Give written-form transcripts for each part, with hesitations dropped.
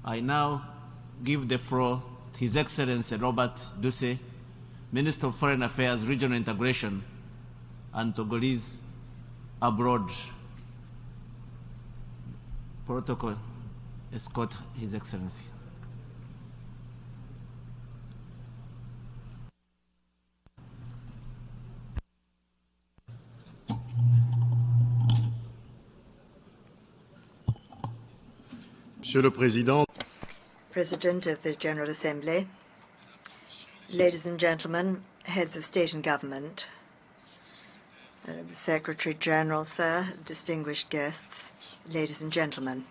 I now give the floor to His Excellency Robert Dussey, Minister of Foreign Affairs, Regional Integration, and Togolese abroad. Protocol, escort His Excellency. Monsieur le Président, President of the General Assembly, ladies and gentlemen, heads of state and government, Secretary General, sir, distinguished guests, ladies and gentlemen.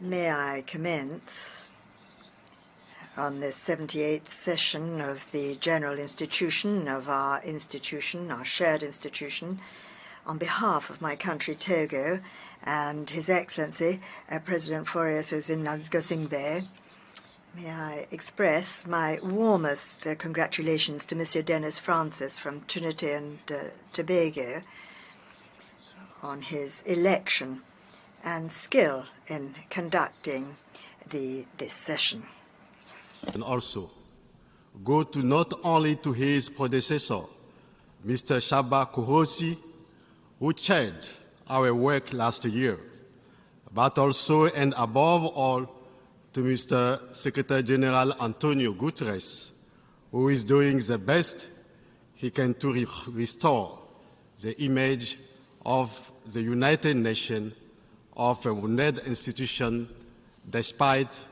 May I commence on this 78th session of the General Institution of our institution, our shared institution, on behalf of my country, Togo, and His Excellency, President Faure Sesongbe. May I express my warmest congratulations to Monsieur Dennis Francis from Trinity and Tobago on his election and skill in conducting this session. And also go to not only to his predecessor, Mr. Shaba Kuhosi, who chaired our work last year, but also and above all to Mr. Secretary General Antonio Guterres, who is doing the best he can to restore the image of the United Nations of a wounded institution despite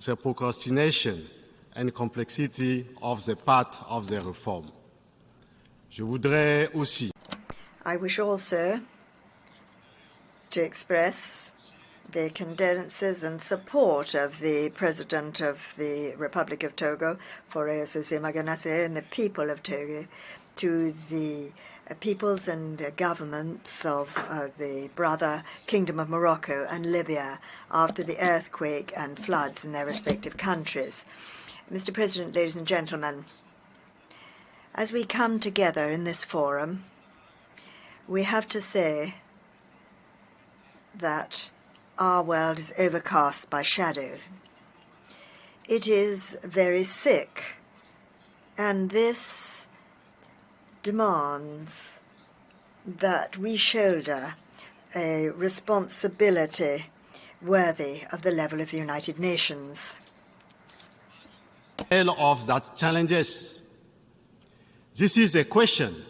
the procrastination and complexity of the path of the reform. Je voudrais aussi I wish also to express the condolences and support of the President of the Republic of Togo, Faure Sesongbe, and the people of Togo, to the peoples and governments of the brother Kingdom of Morocco and Libya after the earthquake and floods in their respective countries. Mr. President, ladies and gentlemen, as we come together in this forum, we have to say that our world is overcast by shadows. It is very sick, and this demands that we shoulder a responsibility worthy of the level of the United Nations. All of that challenges. This is a question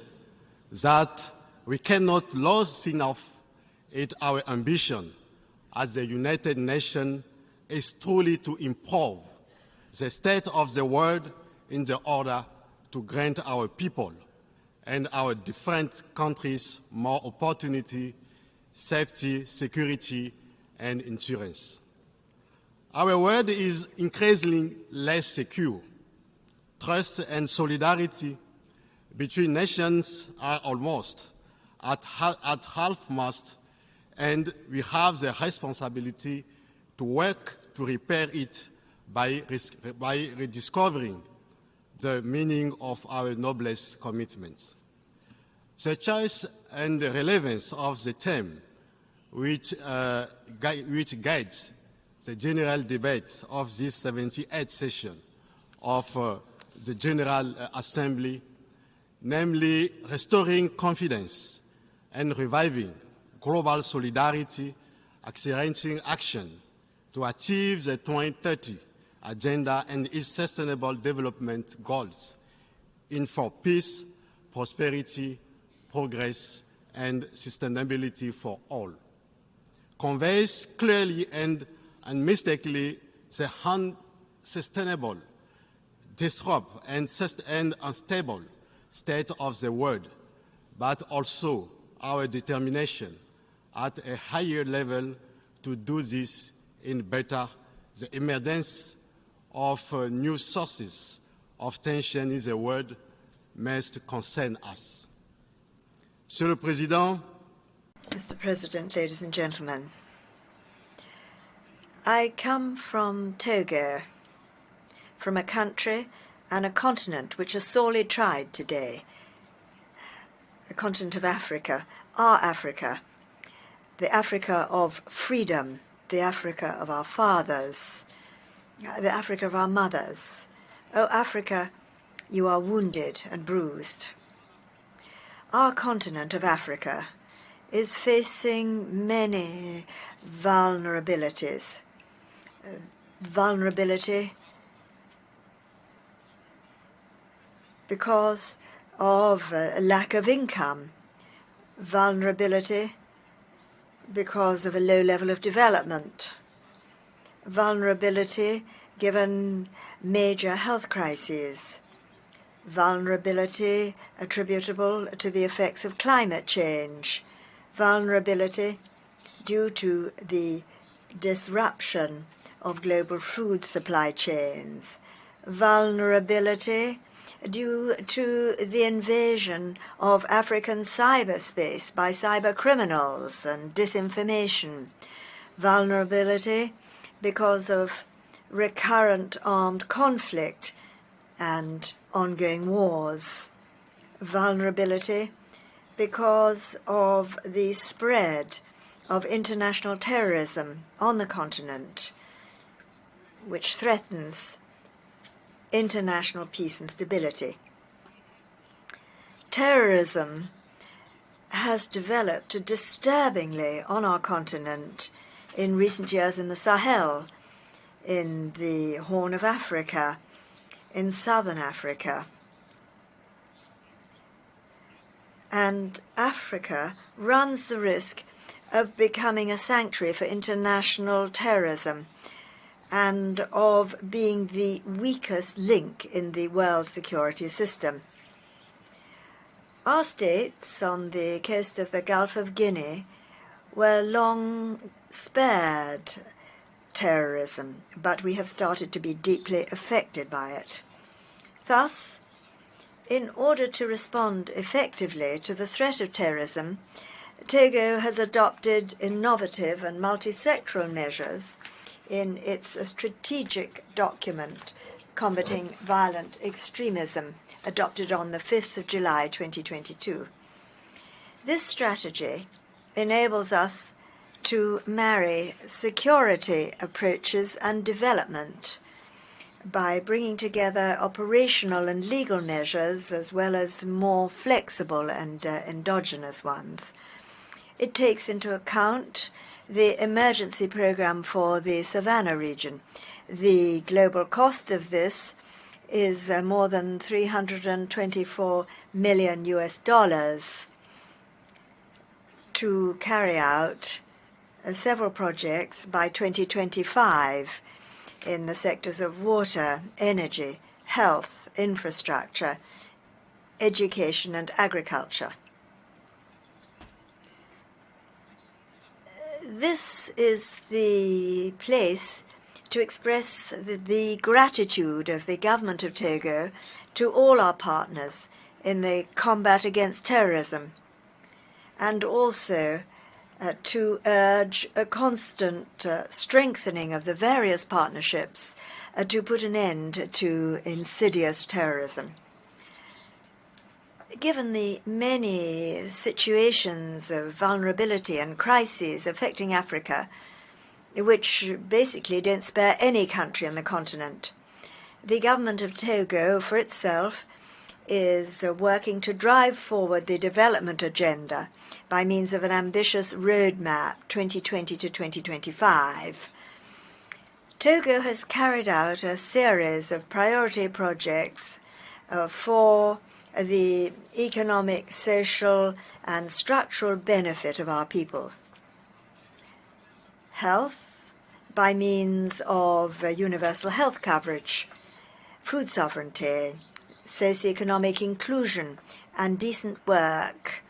that we cannot lose sight of. Our ambition as the United Nations is truly to improve the state of the world in the order to grant our people and our different countries more opportunity, safety, security, and insurance. Our world is increasingly less secure. Trust and solidarity between nations are almost at half-mast, and we have the responsibility to work to repair it by rediscovering the meaning of our noblest commitments. The choice and the relevance of the theme which guides the general debate of this 78th session of the General Assembly, namely restoring confidence and reviving global solidarity, accelerating action to achieve the 2030 Agenda and its sustainable development goals in for peace, prosperity, progress, and sustainability for all. Conveys clearly and unmistakably the unsustainable, disrupt, and unstable state of the world, but also our determination at a higher level to do this in better. The emergence of new sources of tension in the world must concern us. Monsieur le Président, Mr. President, ladies and gentlemen, I come from Togo, from a country and a continent which are sorely tried today, the continent of Africa, our Africa, the Africa of freedom the Africa of our fathers, the Africa of our mothers. Oh, Africa, you are wounded and bruised. Our continent of Africa is facing many vulnerabilities. Vulnerability because of a lack of income, vulnerability because of a low level of development, vulnerability given major health crises, vulnerability attributable to the effects of climate change, vulnerability due to the disruption of global food supply chains, vulnerability due to the invasion of African cyberspace by cyber criminals and disinformation, vulnerability because of recurrent armed conflict and ongoing wars, vulnerability because of the spread of international terrorism on the continent, which threatens international peace and stability. Terrorism has developed disturbingly on our continent in recent years in the Sahel, in the Horn of Africa, in southern Africa. And Africa runs the risk of becoming a sanctuary for international terrorism and of being the weakest link in the world security system. Our states on the coast of the Gulf of Guinea were long spared terrorism, but we have started to be deeply affected by it. Thus, in order to respond effectively to the threat of terrorism, Togo has adopted innovative and multi-sectoral measures in its strategic document, Combating Violent Extremism, adopted on the 5th of July 2022. This strategy enables us to marry security approaches and development by bringing together operational and legal measures as well as more flexible and endogenous ones. It takes into account the emergency program for the Savannah region. The global cost of this is more than $324 million to carry out several projects by 2025 in the sectors of water, energy, health, infrastructure, education, and agriculture. This is the place to express the gratitude of the government of Togo to all our partners in the combat against terrorism, and also to urge a constant strengthening of the various partnerships to put an end to insidious terrorism. Given the many situations of vulnerability and crises affecting Africa, which basically don't spare any country on the continent, the government of Togo, for itself, is working to drive forward the development agenda by means of an ambitious roadmap 2020 to 2025. Togo has carried out a series of priority projects for the economic, social, and structural benefit of our people. Health, by means of universal health coverage, food sovereignty, socioeconomic inclusion, and decent work,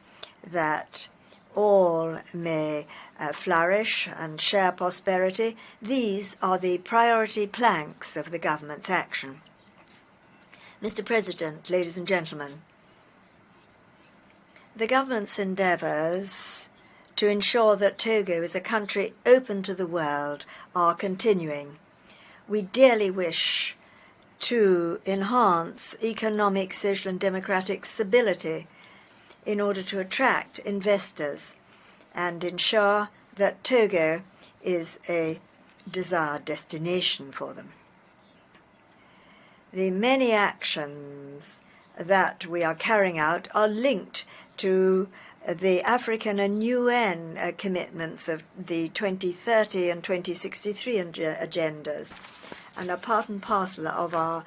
that all may flourish and share prosperity. These are the priority planks of the government's action. Mr. President, ladies and gentlemen, the government's endeavours to ensure that Togo is a country open to the world are continuing. We dearly wish to enhance economic, social, and democratic stability in order to attract investors and ensure that Togo is a desired destination for them. The many actions that we are carrying out are linked to the African and UN commitments of the 2030 and 2063 agendas, and are part and parcel of our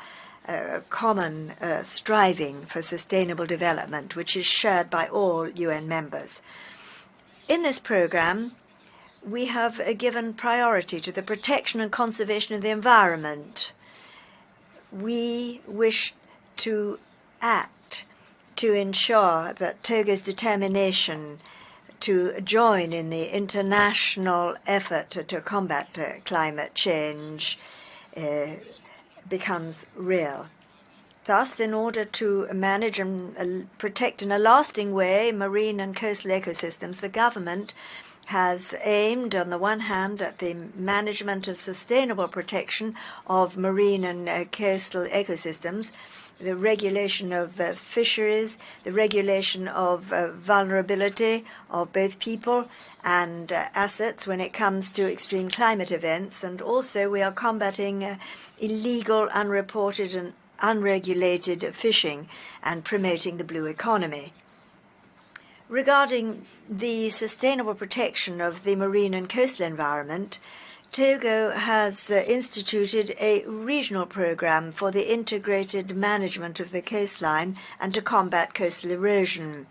common striving for sustainable development, which is shared by all UN members. In this program, we have given priority to the protection and conservation of the environment. We wish to act to ensure that Togo's determination to join in the international effort to combat climate change becomes real. Thus, in order to manage and protect in a lasting way marine and coastal ecosystems, the government has aimed, on the one hand, at the management of sustainable protection of marine and coastal ecosystems, the regulation of fisheries, the regulation of vulnerability of both people and assets when it comes to extreme climate events, and also we are combating illegal, unreported and unregulated fishing and promoting the blue economy. Regarding the sustainable protection of the marine and coastal environment, Togo has instituted a regional program for the integrated management of the coastline and to combat coastal erosion.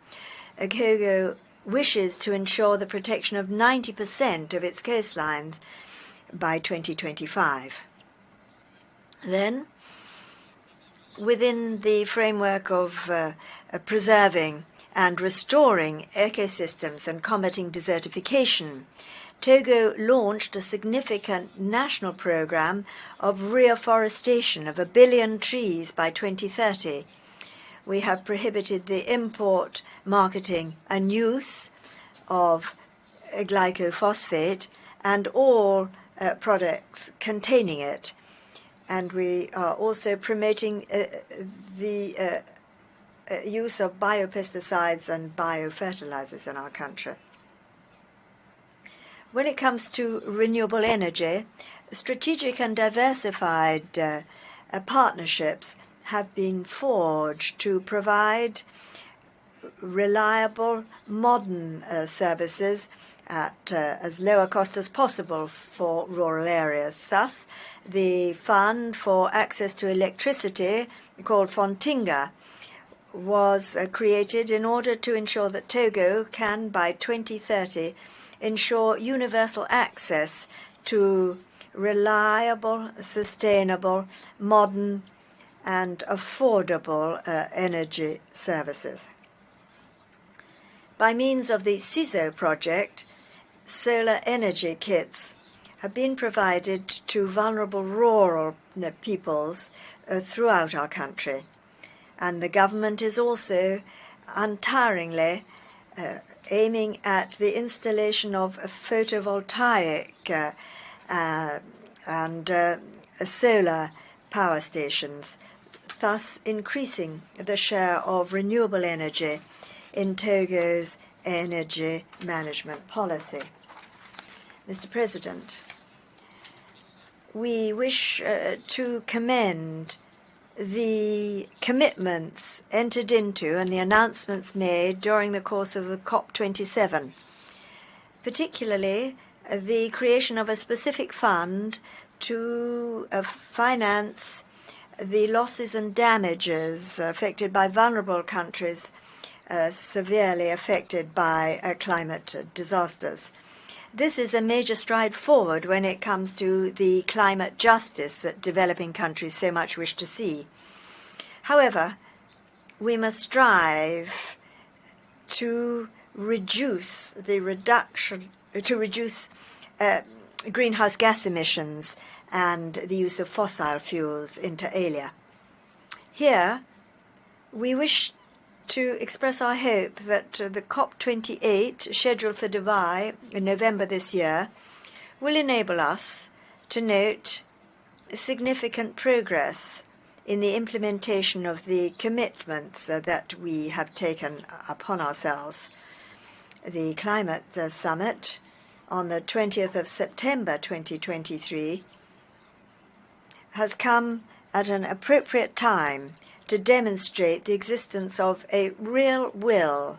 Togo wishes to ensure the protection of 90% of its coastlines by 2025. Then, within the framework of preserving and restoring ecosystems and combating desertification, Togo launched a significant national program of reforestation of 1 billion trees by 2030. We have prohibited the import, marketing and use of glyphosate and all products containing it. And we are also promoting the use of biopesticides and biofertilizers in our country. When it comes to renewable energy, strategic and diversified partnerships have been forged to provide reliable, modern services at as low a cost as possible for rural areas. Thus, the Fund for Access to Electricity, called Fontinga, was created in order to ensure that Togo can, by 2030, ensure universal access to reliable, sustainable, modern, and affordable energy services. By means of the CISO project, solar energy kits have been provided to vulnerable rural peoples throughout our country. And the government is also untiringly aiming at the installation of photovoltaic and solar power stations, thus increasing the share of renewable energy in Togo's energy management policy. Mr. President, we wish to commend the commitments entered into and the announcements made during the course of the COP27, particularly the creation of a specific fund to finance the losses and damages affected by vulnerable countries severely affected by climate disasters. This is a major stride forward when it comes to the climate justice that developing countries so much wish to see. However, we must strive to reduce greenhouse gas emissions and the use of fossil fuels inter alia. Here, we wish to express our hope that the COP28, scheduled for Débat in November this year, will enable us to note significant progress in the implementation of the commitments that we have taken upon ourselves. The Climate Summit on the 20th of September 2023 has come at an appropriate time to demonstrate the existence of a real will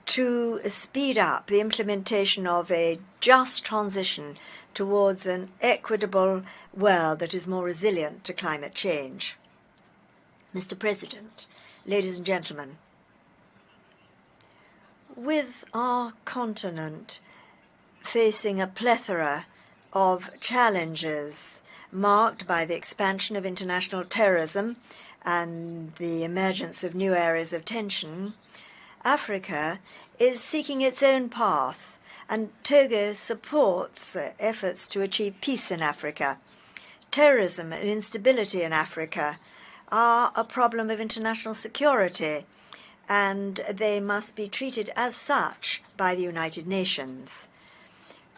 to speed up the implementation of a just transition towards an equitable world that is more resilient to climate change. Mr. President, ladies and gentlemen, with our continent facing a plethora of challenges marked by the expansion of international terrorism and the emergence of new areas of tension, Africa is seeking its own path, and Togo supports efforts to achieve peace in Africa. Terrorism and instability in Africa are a problem of international security, and they must be treated as such by the United Nations.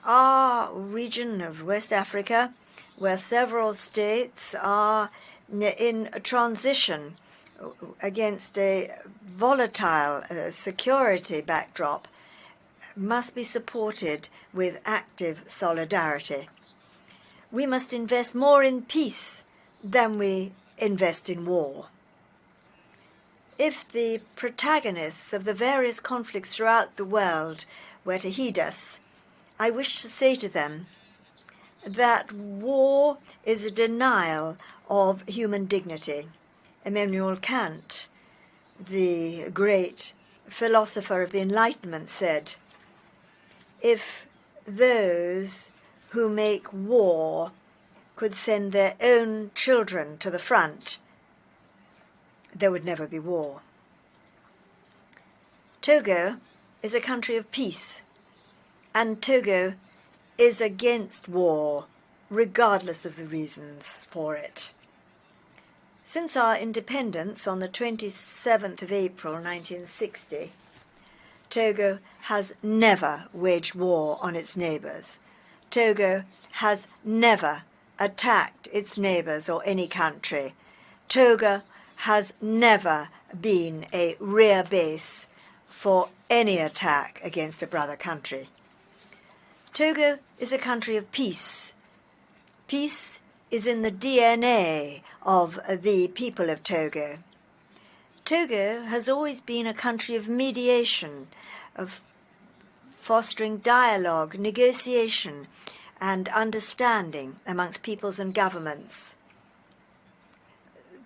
Our region of West Africa, where several states are in transition against a volatile security backdrop, must be supported with active solidarity. We must invest more in peace than we invest in war. If the protagonists of the various conflicts throughout the world were to heed us, I wish to say to them that war is a denial of human dignity. Immanuel Kant, the great philosopher of the Enlightenment, said, "If those who make war could send their own children to the front, there would never be war." Togo is a country of peace, and Togo is against war, regardless of the reasons for it. Since our independence on the 27th of April 1960, Togo has never waged war on its neighbours. Togo has never attacked its neighbours or any country. Togo has never been a rear base for any attack against a brother country. Togo is a country of peace. Peace is in the DNA of the people of Togo. Togo has always been a country of mediation, of fostering dialogue, negotiation, and understanding amongst peoples and governments.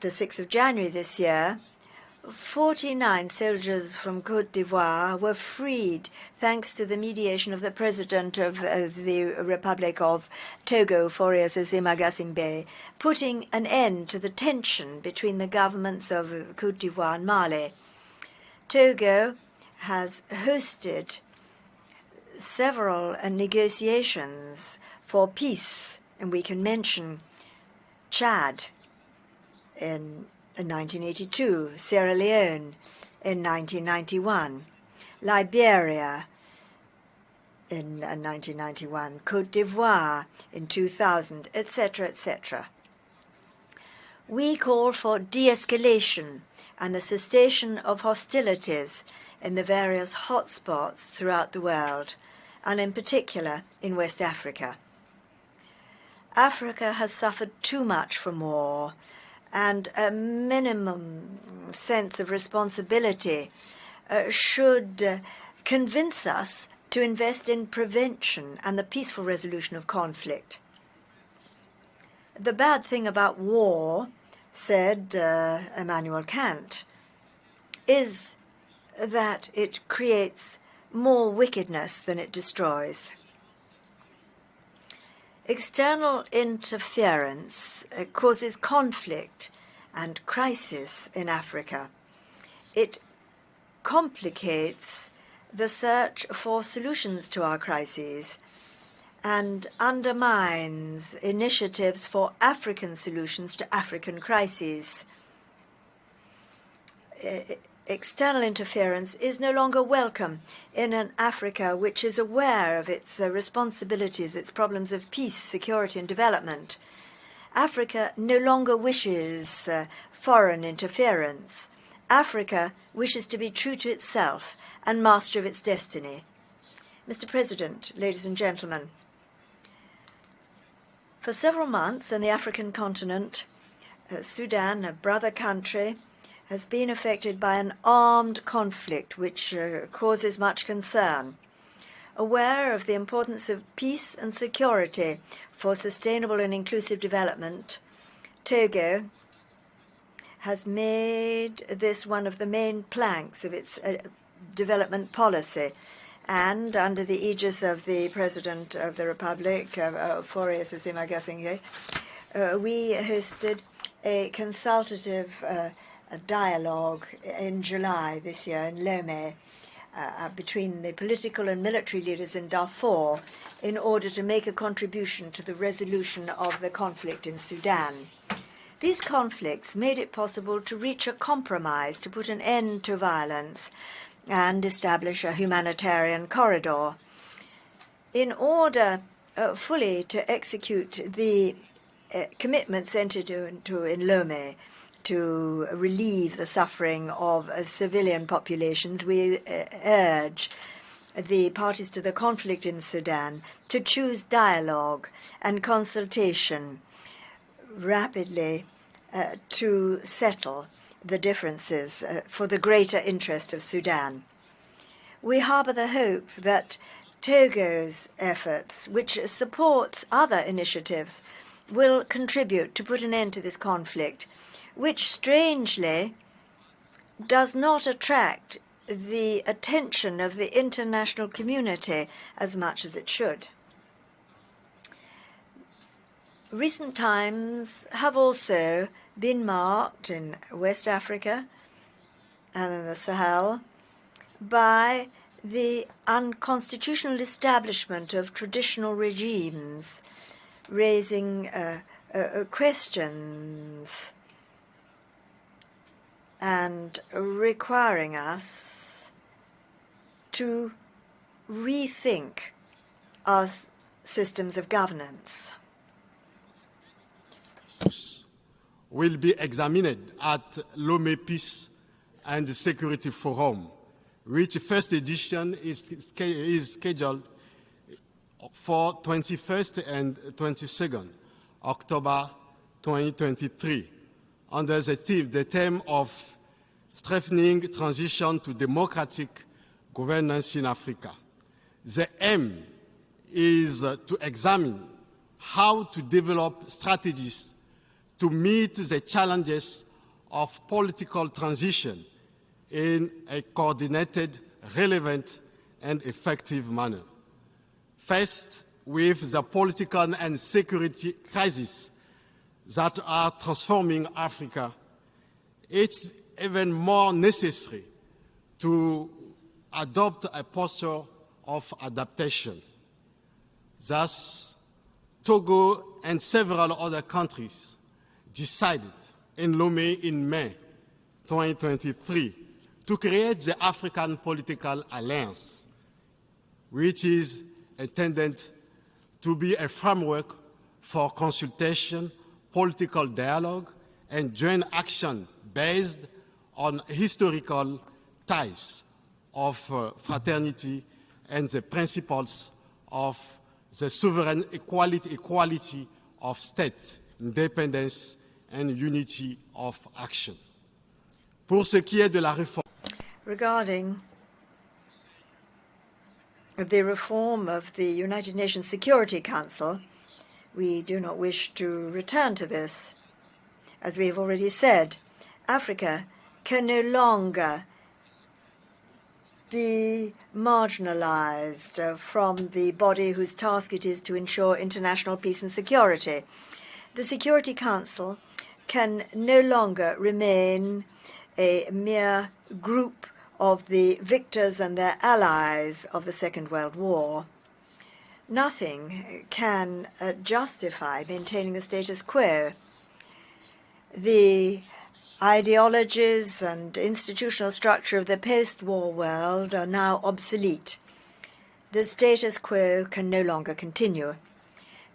The 6th of January this year, 49 soldiers from Côte d'Ivoire were freed thanks to the mediation of the President of the Republic of Togo, Faure Sese-Magasingbe, putting an end to the tension between the governments of Côte d'Ivoire and Mali. Togo has hosted several negotiations for peace, and we can mention Chad in 1982, Sierra Leone in 1991, Liberia in 1991, Côte d'Ivoire in 2000, etc., etc. We call for de-escalation and the cessation of hostilities in the various hotspots throughout the world, and in particular in West Africa. Africa has suffered too much from war, and a minimum sense of responsibility should convince us to invest in prevention and the peaceful resolution of conflict. The bad thing about war, said Immanuel Kant, is that it creates more wickedness than it destroys. External interference causes conflict and crisis in Africa. It complicates the search for solutions to our crises and undermines initiatives for African solutions to African crises. External interference is no longer welcome in an Africa which is aware of its responsibilities, its problems of peace, security, and development. Africa no longer wishes foreign interference. Africa wishes to be true to itself and master of its destiny. Mr. President, ladies and gentlemen, for several months in the African continent, Sudan, a brother country, has been affected by an armed conflict which causes much concern. Aware of the importance of peace and security for sustainable and inclusive development, Togo has made this one of the main planks of its development policy. And under the aegis of the President of the Republic, Faure Sesema-Gasingé, we hosted a consultative dialogue in July this year in Lomé between the political and military leaders in Darfur in order to make a contribution to the resolution of the conflict in Sudan. These conflicts made it possible to reach a compromise to put an end to violence and establish a humanitarian corridor. In order fully to execute the commitments entered into in Lomé to relieve the suffering of civilian populations, we urge the parties to the conflict in Sudan to choose dialogue and consultation rapidly to settle the differences for the greater interest of Sudan. We harbour the hope that Togo's efforts, which supports other initiatives, will contribute to put an end to this conflict, which strangely does not attract the attention of the international community as much as it should. Recent times have also been marked in West Africa and in the Sahel by the unconstitutional establishment of traditional regimes, raising questions and requiring us to rethink our systems of governance. Will be examined at Lomé Peace and Security Forum, which first edition is scheduled for 21st and 22nd October 2023, under the theme of strengthening transition to democratic governance in Africa. The aim is to examine how to develop strategies to meet the challenges of political transition in a coordinated, relevant, and effective manner. Faced with the political and security crises that are transforming Africa, it's even more necessary to adopt a posture of adaptation. Thus, Togo and several other countries decided in Lomé in May 2023 to create the African Political Alliance, which is intended to be a framework for consultation, political dialogue, and joint action based on historical ties of fraternity and the principles of the sovereign equality of states, independence, and unity of action. Pour ce qui est de la réforme, regarding the reform of the United Nations Security Council, we do not wish to return to this. As we have already said, Africa can no longer be marginalized from the body whose task it is to ensure international peace and security. The Security Council can no longer remain a mere group of the victors and their allies of the Second World War. Nothing can justify maintaining the status quo. The ideologies and institutional structure of the post-war world are now obsolete. The status quo can no longer continue.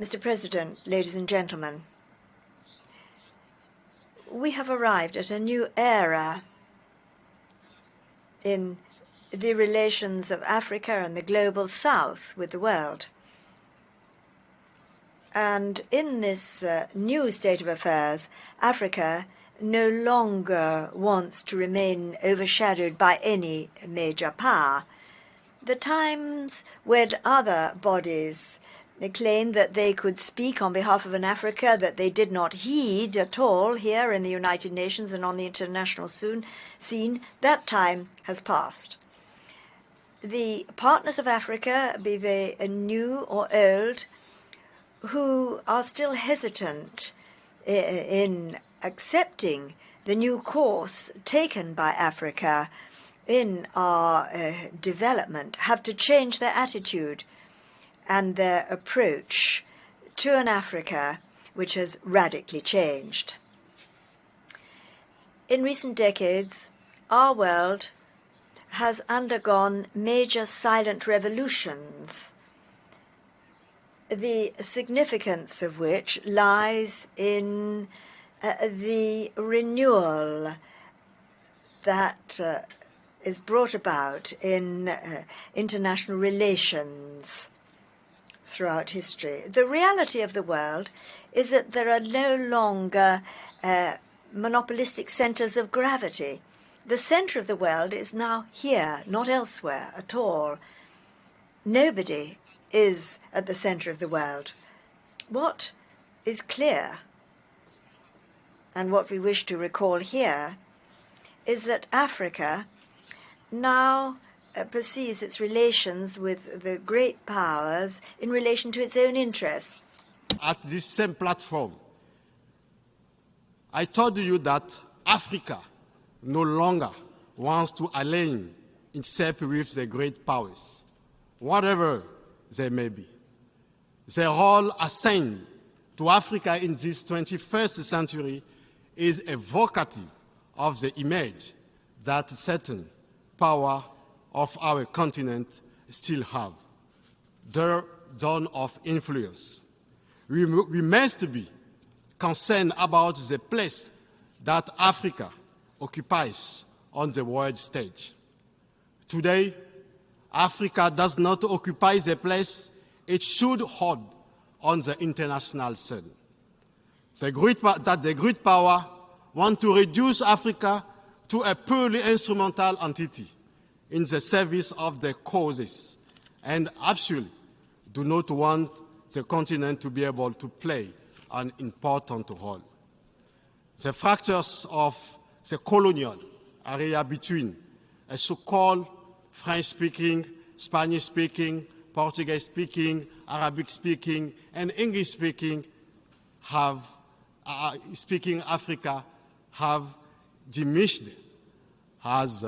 Mr. President, ladies and gentlemen, we have arrived at a new era in the relations of Africa and the global south with the world. And in this new state of affairs, Africa no longer wants to remain overshadowed by any major power. The times when other bodies claimed that they could speak on behalf of an Africa that they did not heed at all here in the United Nations and on the international scene, that time has passed. The partners of Africa, be they new or old, who are still hesitant in accepting the new course taken by Africa in our development, have to change their attitude and their approach to an Africa which has radically changed. In recent decades, our world has undergone major silent revolutions, the significance of which lies in the renewal that is brought about in international relations throughout history. The reality of the world is that there are no longer monopolistic centers of gravity. The center of the world is now here, not elsewhere at all. Nobody is at the center of the world. What is clear, and what we wish to recall here, is that Africa now perceives its relations with the great powers in relation to its own interests. At this same platform, I told you that Africa no longer wants to align itself with the great powers, whatever they may be. The role assigned to Africa in this 21st century is evocative of the image that certain power of our continent still have, their zone of influence. We must be concerned about the place that Africa occupies on the world stage. Today, Africa does not occupy the place it should hold on the international scene. The great power want to reduce Africa to a purely instrumental entity in the service of their causes, and absolutely do not want the continent to be able to play an important role. The fractures of the colonial area between a so-called French-speaking, Spanish-speaking, Portuguese-speaking, Arabic-speaking, and English-speaking speaking Africa have diminished as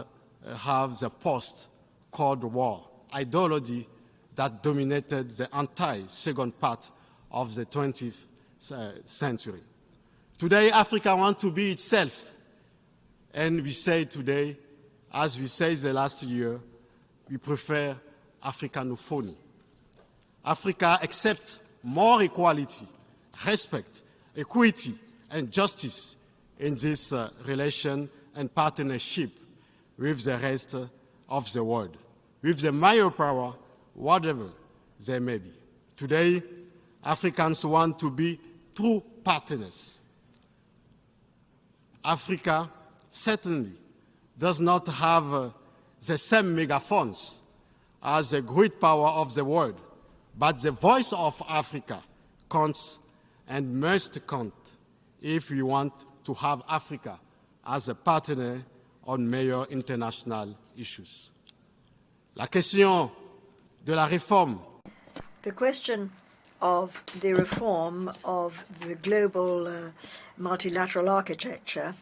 have the post-Cold War ideology that dominated the entire second part of the 20th century. Today, Africa wants to be itself, and we say today, as we said the last year, we prefer Africanophony. Africa accepts more equality, respect, equity, and justice in this relation and partnership with the rest of the world, with the major power, whatever they may be. Today, Africans want to be true partners. Africa certainly does not have the same megaphones as the great power of the world, but the voice of Africa counts and must count if we want to have Africa as a partner on major international issues. La question de la réforme. The question of the reform of the global multilateral architecture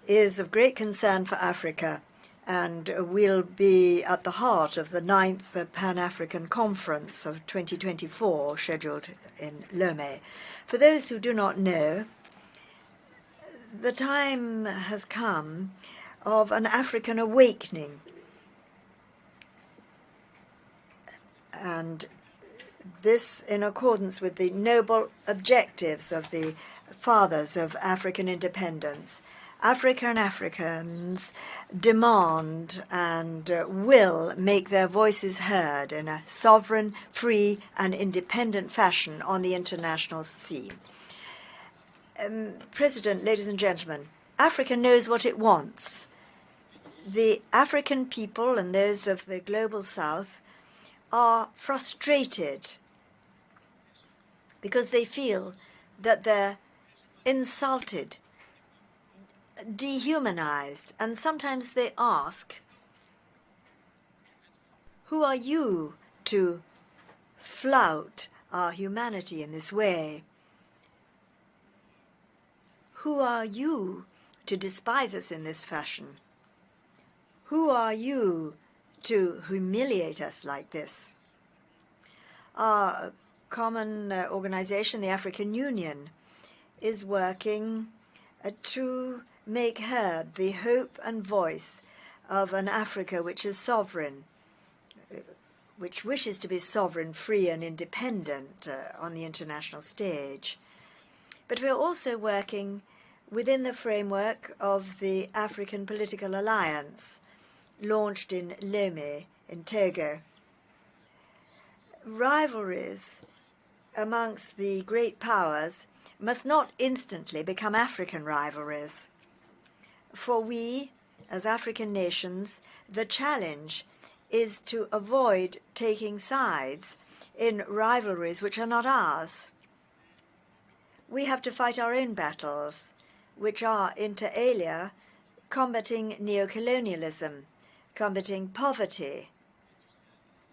is of great concern for Africa and will be at the heart of the 9th Pan-African Conference of 2024, scheduled in Lomé. For those who do not know, the time has come of an African awakening. And this in accordance with the noble objectives of the fathers of African independence. Africa and Africans demand and will make their voices heard in a sovereign, free and independent fashion on the international scene. President, ladies and gentlemen, Africa knows what it wants. The African people and those of the global south are frustrated because they feel that they're insulted, dehumanized, and sometimes they ask, who are you to flout our humanity in this way? Who are you to despise us in this fashion? Who are you to humiliate us like this? Our common organization, the African Union, is working to make heard the hope and voice of an Africa which is sovereign, which wishes to be sovereign, free and independent on the international stage. But we're also working within the framework of the African Political Alliance, launched in Lomé in Togo. Rivalries amongst the great powers must not instantly become African rivalries. For we, as African nations, the challenge is to avoid taking sides in rivalries which are not ours. We have to fight our own battles, which are, inter alia, combating neocolonialism, combating poverty,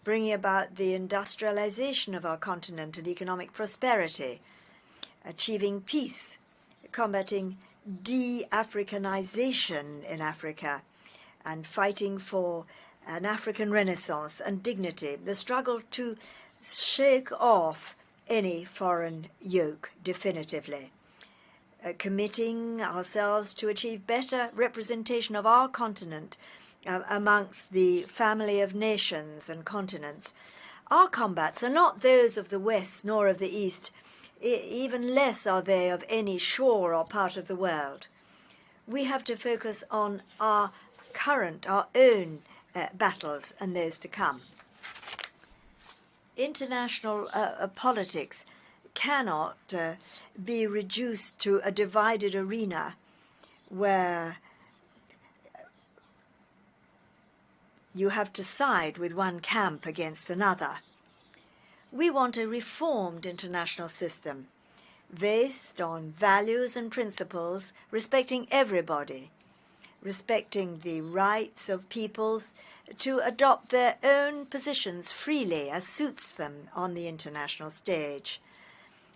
bringing about the industrialization of our continent and economic prosperity, achieving peace, combating de-Africanization in Africa, and fighting for an African renaissance and dignity, the struggle to shake off any foreign yoke definitively, committing ourselves to achieve better representation of our continent amongst the family of nations and continents. Our combats are not those of the West nor of the East, even less are they of any shore or part of the world. We have to focus on our current, our own battles and those to come. International politics cannot be reduced to a divided arena where you have to side with one camp against another. We want a reformed international system based on values and principles, respecting everybody, respecting the rights of peoples to adopt their own positions freely as suits them on the international stage.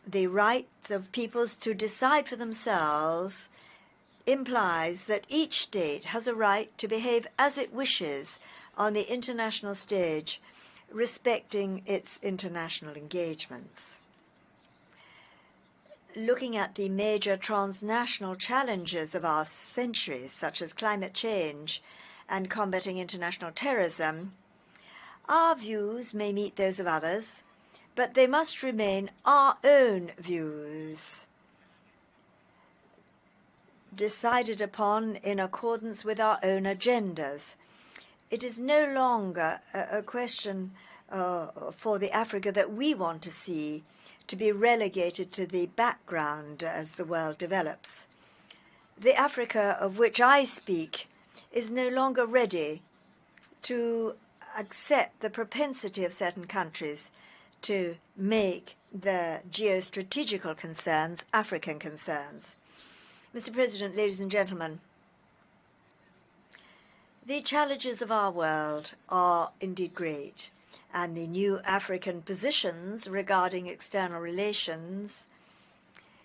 The right of peoples to decide for themselves implies that each state has a right to behave as it wishes on the international stage, respecting its international engagements. Looking at the major transnational challenges of our centuries, such as climate change and combating international terrorism, our views may meet those of others, but they must remain our own views, decided upon in accordance with our own agendas. It is no longer a question for the Africa that we want to see to be relegated to the background as the world develops. The Africa of which I speak is no longer ready to accept the propensity of certain countries to make their geostrategical concerns African concerns. Mr. President, ladies and gentlemen, the challenges of our world are indeed great, and the new African positions regarding external relations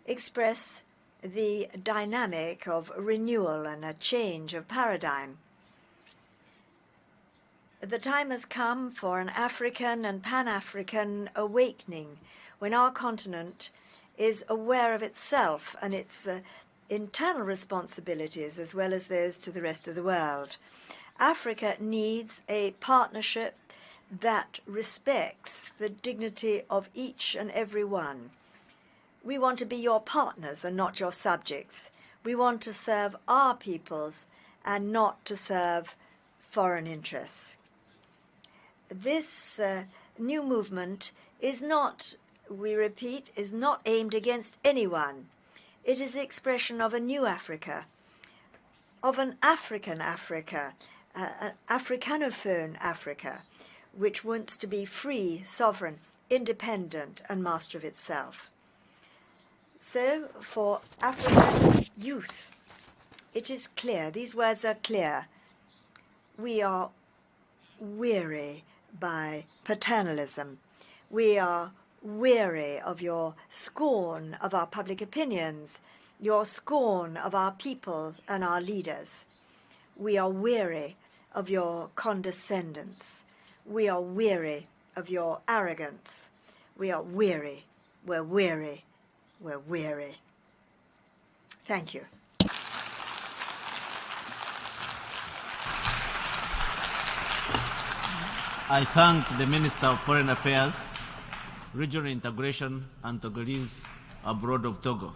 express the dynamic of renewal and a change of paradigm. The time has come for an African and Pan-African awakening when our continent is aware of itself and its internal responsibilities as well as those to the rest of the world. Africa needs a partnership that respects the dignity of each and every one. We want to be your partners and not your subjects. We want to serve our peoples and not to serve foreign interests. This new movement is not, we repeat, is not aimed against anyone. It is the expression of a new Africa, of an African Africa, an Africanophone Africa, which wants to be free, sovereign, independent, and master of itself. So, for African youth, it is clear, these words are clear. We are weary by paternalism. We are weary of your scorn of our public opinions, your scorn of our people and our leaders. We are weary of your condescendence. We are weary of your arrogance. We are weary. We're weary. We're weary. Thank you. I thank the Minister of Foreign Affairs, Regional Integration and Togolese abroad of Togo.